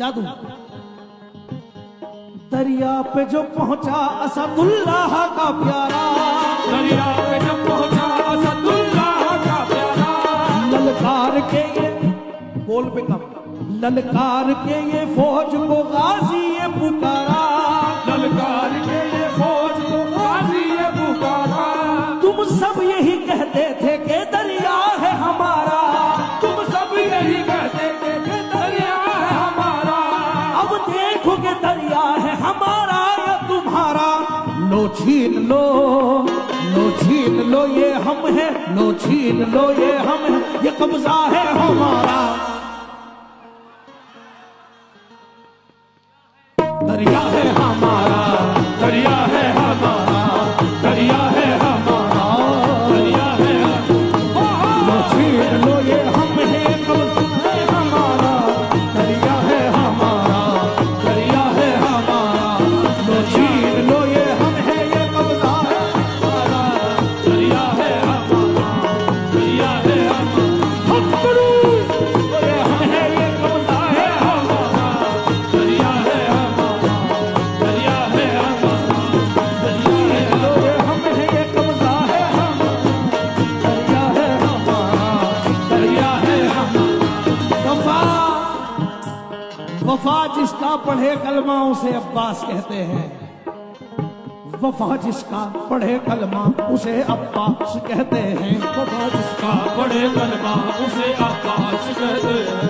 जादू। दरिया पे जो पहुंचा असदुल्लाह का प्यारा, दरिया पे जो पहुंचा असदुल्लाह का प्यारा, ललकार के ये बोल पे कम, ललकार के ये फौज को गाजी ये पुकारा, ललकार के ये फौज को गाजी ये पुकारा। तुम सब यही कहते थे कि दरिया है हमारा, तुम सब यही कहते थे कि दरिया है हमारा, अब देखो कि दरिया है हमारा या तुम्हारा। लो छीन लो, लो छीन लो ये हम हैं, लो छीन लो ये हम हैं, ये कब्जा है हमारा। दरिया है हमारा, दरिया है हमारा, दरिया है हमारा, दरिया है लो छीन लो ये हम हैं, कब्जा है हमारा। दरिया है हमारा, दरिया है हमारा, लो छीन लो ये हम हैं, ये कब्जा है हमारा। दरिया है हमारा, दरिया है हमारा, ये हम हैं, ये कब्जा है हमारा, दरिया है हमारा, दरिया है हमारा, दरिया है लो ये हम हैं, ये कब्जा है हमारा। दरिया है हमारा, दरिया है हमारा। वफा, वफा जिसका पढ़े कलमा उसे अब्बास कहते हैं। वफा जिसका पढ़े कलमा उसे अब्बास कहते हैं। वफा जिसका पढ़े कलमा उसे अब्बास कहते हैं,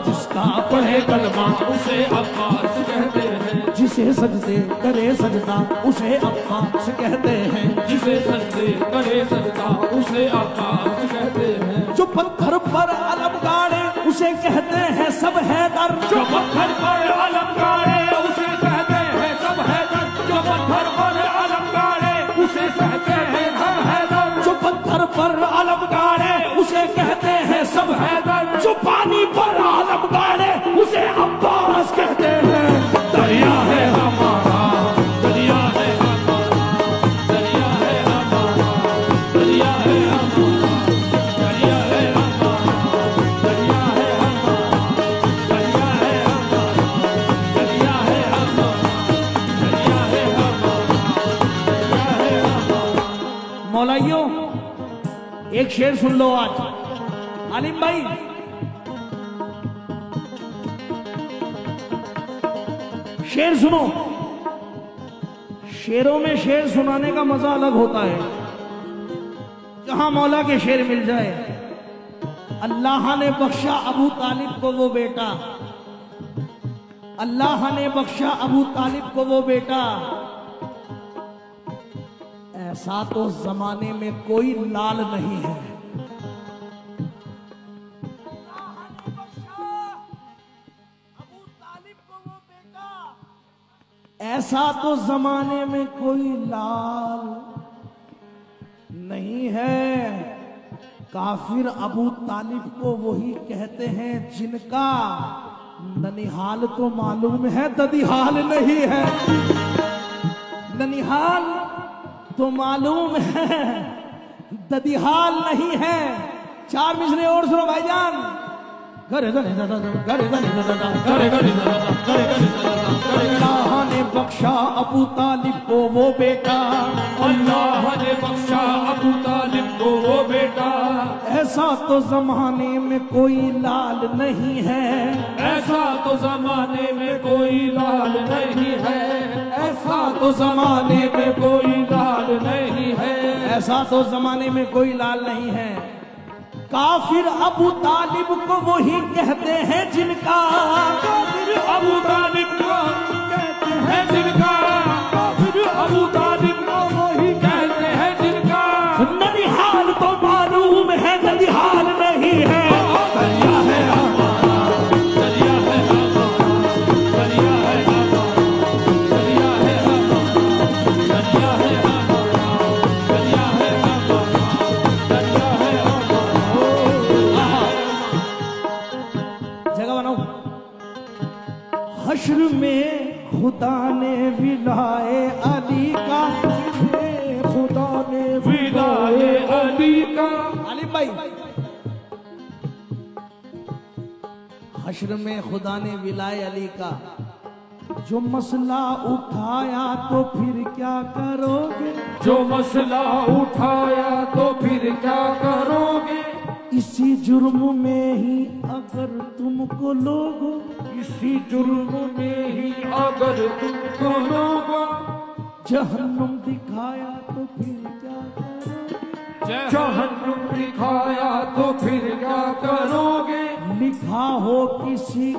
जिसका पढ़े कलमा उसे अब्बास कहते हैं, जिसे सजदे करे सजदा उसे अब्बास कहते हैं। जिसे सजदे करे सजदा उसे अब्बास कहते हैं। जो पत्थर पर अलम गाड़े उसे कहते हैं सब हैदर। जो पत्थर पर अलम गाड़े उसे कहते हैं सब हैदर, जो पत्थर पर अलम गाड़े उसे कहते हैं सब हैदर, जो पत्थर पर अलम गाड़े उसे कहते हैं सब हैदर। जो पानी पर अलम गाड़े उसे अब्बास कहते हैं। दरिया है हमारा, दरिया है हमारा, दरिया है हमारा, दरिया है हमारा, दरिया है हमारा, दरिया है हमारा, दरिया है हमारा, दरिया है हमारा, दरिया है हमारा, दरिया है हमारा। मौलाइयों एक शेर सुन लो आज। आलिम भाई शेर सुनो। शेरों में शेर सुनाने का मजा अलग होता है। जहां मौला के शेर मिल जाए। अल्लाह ने बख्शा अबू तालिब को वो बेटा, अल्लाह ने बख्शा अबू तालिब को वो बेटा, ऐसा तो जमाने में कोई लाल नहीं है। ऐसा तो जमाने में कोई लाल नहीं है। काफिर अबू तालिब को वही कहते हैं जिनका ननिहाल तो मालूम है ददिहाल नहीं है। ननिहाल तो मालूम है ददिहाल नहीं है। चार मिसरे और सुनो भाईजान। घरे घरे घरे घरे घरे घरे अल्लाह ने बख्शा अबू तालिब को वो बेटा, अल्लाह ने बख्शा अबू तालिब को वो बेटा, ऐसा तो जमाने में कोई लाल नहीं है। ऐसा तो जमाने में कोई लाल नहीं है, ऐसा तो जमाने में कोई लाल नहीं है, ऐसा तो जमाने में कोई लाल नहीं है। काफिर अबू तालिब को वही कहते हैं जिनका, काफिर अबू तालिब को कहते हैं जिनका, काफिर अबू तालिब को वही कहते हैं जिनका ननिहाल तो मालूम है ददिहाल नहीं है। दरिया है हमारा, दरिया है हमारा, दरिया है हमारा, दरिया है हमारा, दरिया है हमारा, दरिया है हमारा, दरिया है हमारा। जगह बनाओ। हश्र में खुदा ने विलाए अली का, खुदा ने विलाए अली का। अली भाई हश्र में खुदा ने विलाय अली का जो मसला उठाया तो फिर क्या करोगे, जो मसला उठाया तो फिर क्या करोगे, इसी जुर्म में ही अगर तुमको लोगो, इसी जुर्म में ही अगर तुमको लोगो, जहन्नुम दिखाया तो फिर क्या करोगे, जहन्नुम दिखाया तो फिर क्या करोगे, लिखा हो किसी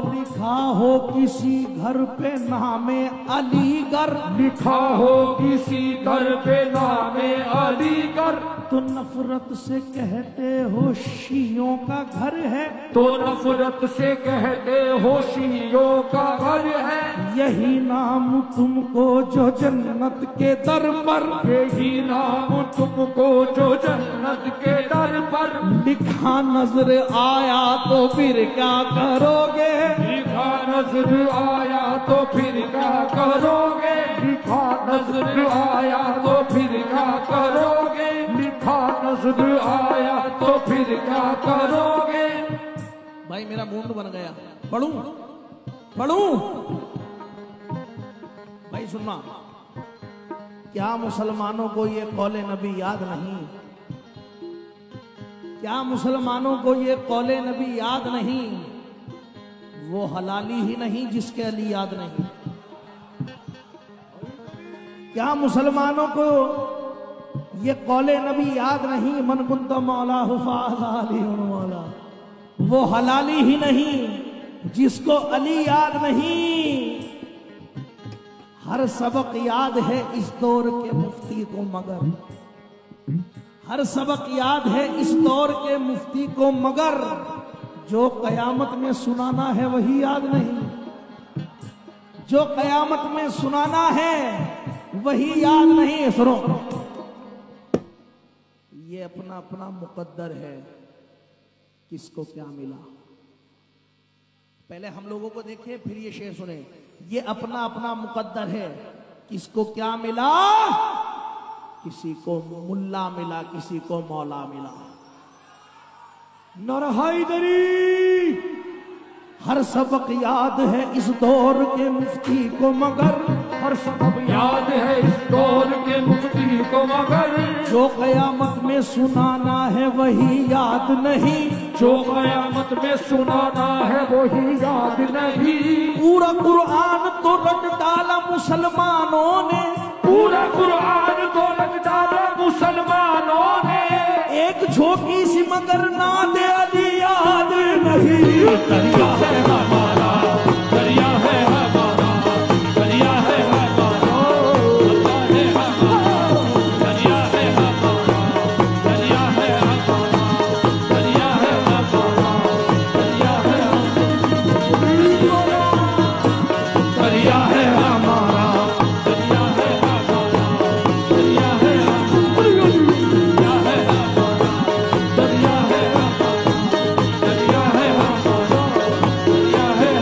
लिखा हो किसी घर पे नामे अलीगढ़, लिखा हो किसी दर पे नामे अलीगढ़, तो नफरत से कहते हो शियों का घर है, तो नफरत से कहते हो शियों का घर है, यही नाम तुमको जो जन्नत के दर पर, यही नाम तुमको जो जन्नत के दर पर, लिखा नजर आया तो फिर क्या करोगे, लिखा नजर आया तो फिर क्या करोगे, लिखा नजर आया तो फिर क्या करोगे, लिखा नजर आया तो फिर क्या करोगे। भाई मेरा मूड बन गया, पढ़ूं पढ़ूं भाई सुनना, क्या मुसलमानों को ये कौले नबी याद नहीं, क्या मुसलमानों को ये कौले नबी याद नहीं, वो हलाली ही नहीं जिसके अली याद नहीं। क्या मुसलमानों को ये कौले नबी याद नहीं, मन कुंत मौला हुफाज़ अली मौला, वो हलाली ही नहीं जिसको अली याद नहीं। हर सबक याद है इस दौर के मुफ्ती को मगर, हर सबक याद है इस दौर के मुफ्ती को मगर, जो कयामत में सुनाना है वही याद नहीं, जो कयामत में सुनाना है वही याद नहीं। सुनो, ये अपना अपना मुकद्दर है, किसको क्या मिला। पहले हम लोगों को देखें फिर ये शेर सुने। ये अपना अपना मुकद्दर है, किसको क्या मिला, किसी को मुल्ला मिला, किसी को मौला मिला। नरहाइदरी हर सबक याद है इस दौर के मुफ्ती को मगर, हर सबक याद है इस दौर के मुफ्ती को मगर, जो कयामत में सुनाना है वही याद नहीं, जो कयामत में सुनाना है वही याद नहीं। पूरा कुरान तो रट डाला मुसलमानों ने, पूरा कुरान तो रट डाला मुसलमानों ने, एक झोंकी सी मगर ना दे अली याद नहीं। दरिया है हमारा, दरिया है हमारा, दरिया है हमारा, अल्लाह है हमारा, दरिया है हमारा, दरिया है हमारा, दरिया है हमारा, दरिया है हमारा, दरिया है हमारा, दरिया है हमारा, दरिया है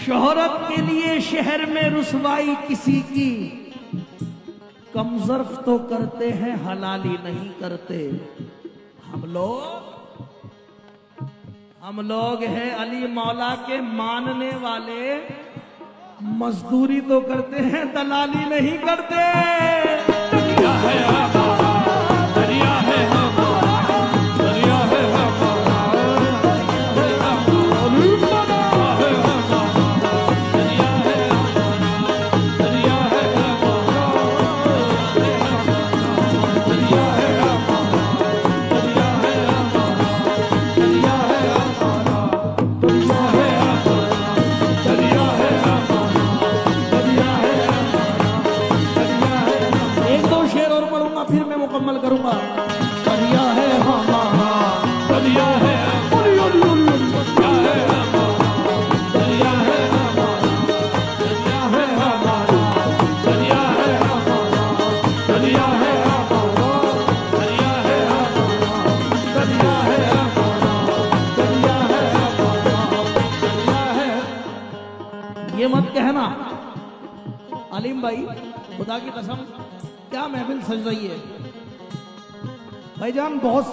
शोहरत के लिए शहर में रुसवाई किसी की, कमजर्फ तो करते हैं हलाली नहीं करते। हम लोग हैं अली मौला के मानने वाले, मजदूरी तो करते हैं दलाली नहीं करते। दरिया है हमारा, दरिया है हमारा, दरिया है हमारा, फिर मैं मुकम्मल करूंगा। दरिया है हमारा, दरिया है, दरिया है हमारा, दरिया है हमारा, दरिया है हमारा, दरिया है हमारा, दरिया है हमारा, दरिया है हमारा, दरिया है हमारा, दरिया है हमारा, दरिया है। ये मत कहना अलीम भाई, खुदा की कसम क्या महफिल सज रही है। भाईजान बहुत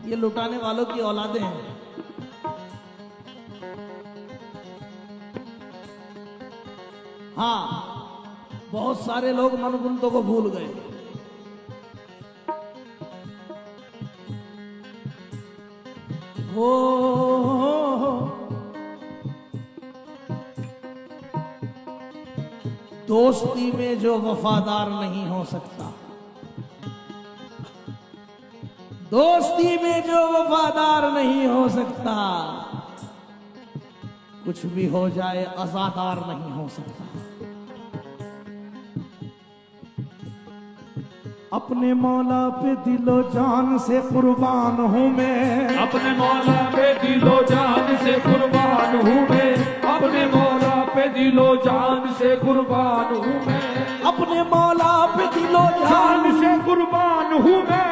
ये लुटाने वालों की औलादे हैं। हाँ, बहुत सारे लोग मनगुंतों को भूल गए। हो दोस्ती में जो वफादार नहीं हो सकता, दोस्ती में जो वफादार नहीं हो सकता, कुछ भी हो जाए अज़ादार नहीं हो सकता। अपने मौला पे दिलो जान से कुर्बान हूँ मैं, अपने मौला पे दिलो जान से कुर्बान हूँ मैं, अपने मौला पे दिलो जान से कुर्बान हूँ मैं, अपने मौला पे दिलो जान से कुर्बान हूँ मैं,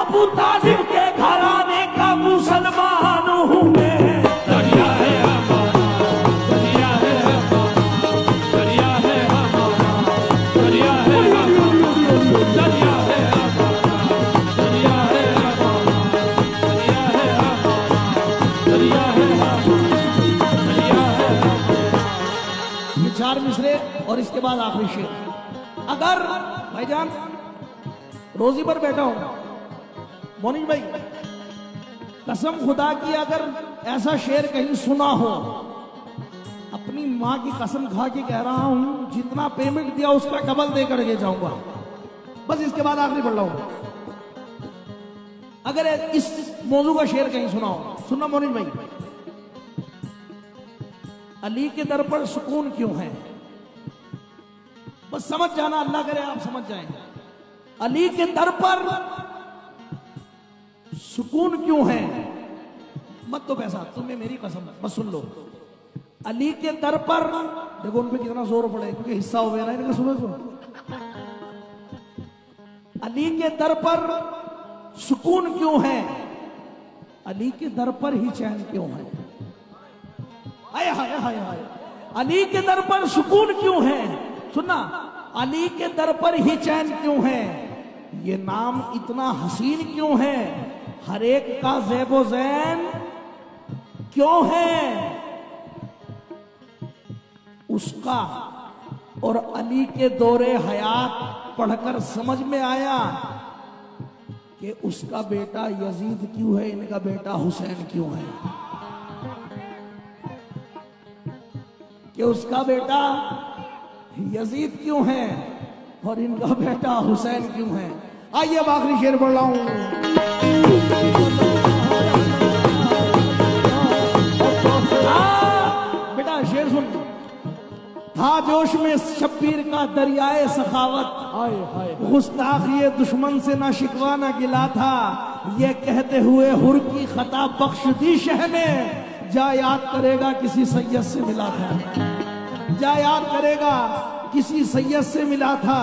अबू तालिब के घराने का मुसलमान हूँ मैं। दरिया है हमारा, दरिया है हमारा, दरिया है हमारा, दरिया है हमारा, दरिया है हमारा, दरिया है हमारा, दरिया है हमारा, दरिया है हमारा, दरिया है हमारा। ये 4 मिसरे और इसके बाद आखिरी शेर। अगर भाईजान रोजी पर बैठा हूं, मोनिश भाई कसम खुदा की अगर ऐसा शेर कहीं सुना हो, अपनी माँ की कसम खा के कह रहा हूं, जितना पेमेंट दिया उसका डबल दे करके जाऊंगा। बस इसके बाद आखिरी पढ़ रहा हूं। अगर इस मौजू का शेर कहीं सुना हो, सुनना मोनिश भाई। अली के दर पर सुकून क्यों है, बस समझ जाना, अल्लाह करे आप समझ जाएं। अली के दर पर सुकून क्यों है, मत तो पैसा, तुम्हें मेरी कसम, बस सुन लो। अली के दर पर देखो उन पे कितना जोर पड़े, क्योंकि हिस्सा हो गया ना इनका सुबह को। अली के दर पर सुकून क्यों है, अली के दर पर ही चैन क्यों है। हाय हाय हाय हाय, अली के दर पर सुकून क्यों है, सुनना, अली के दर पर ही चैन क्यों है, ये नाम इतना हसीन क्यों है, हर एक का ज़ेबो ज़ैन क्यों है। उसका और अली के दौरे हयात पढ़कर समझ में आया कि उसका बेटा यजीद क्यों है, इनका बेटा हुसैन क्यों है, कि उसका बेटा यजीद क्यों है और इनका बेटा हुसैन क्यों है। आइए अब आखिरी शेर पढ़ रहा हूं। बेटा शेर सुन। था जोश में शब्बीर का दरियाए सखावत, गुस्ताखी दुश्मन से ना शिकवा ना गिला था, ये कहते हुए हुर की खता बख्श दी शह ने, जा याद करेगा किसी सैयद से मिला था, जा याद करेगा किसी सैयद से मिला था।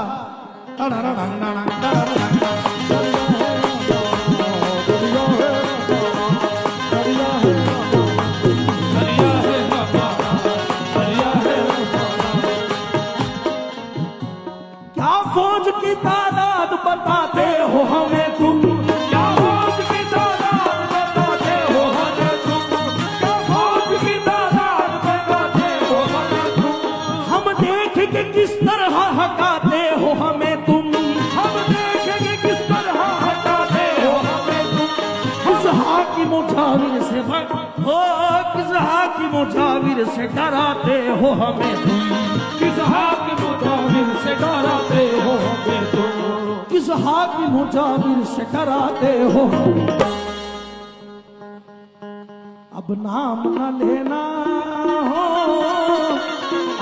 क्या फौज की तादाद बताते हो हमें तुम, क्या फौज की तादाद बताते हो हमें तुम, क्या फौज की तादाद बताते हो हमें तुम, हम देखेंगे किस तरह हटाते हो हमें तुम, हम देखेंगे किस तरह हटाते हो हमें तुम, किस हाकी मुजाविर से हो, किस हाकी मुजाविर से डराते हो हमें तुम, किस हाक मुजाहिर से डराते हो हमें तुम, किस हाकी मुजाविर से डराते हो। अब नाम न लेना हो,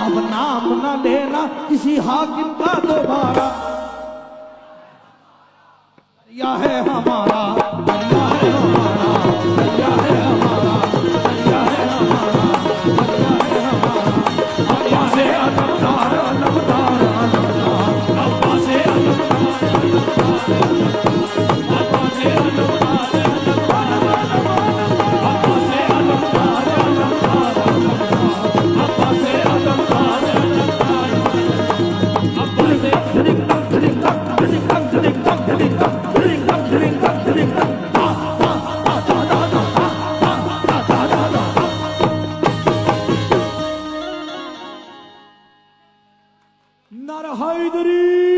अब नाम न लेना किसी हाकिम का दोबारा, दरिया है हमारा, दरिया है हमारा, दरिया है हमारा, दरिया है हमारा, दरिया है हमारा। अब्बा से अलमदार अलमदार अलमदार, अब्बा से अलमदार अब्बा से अलमदार अब्बा से अलमदार अब्बा से अलमदार अब्बा से नर हैदरी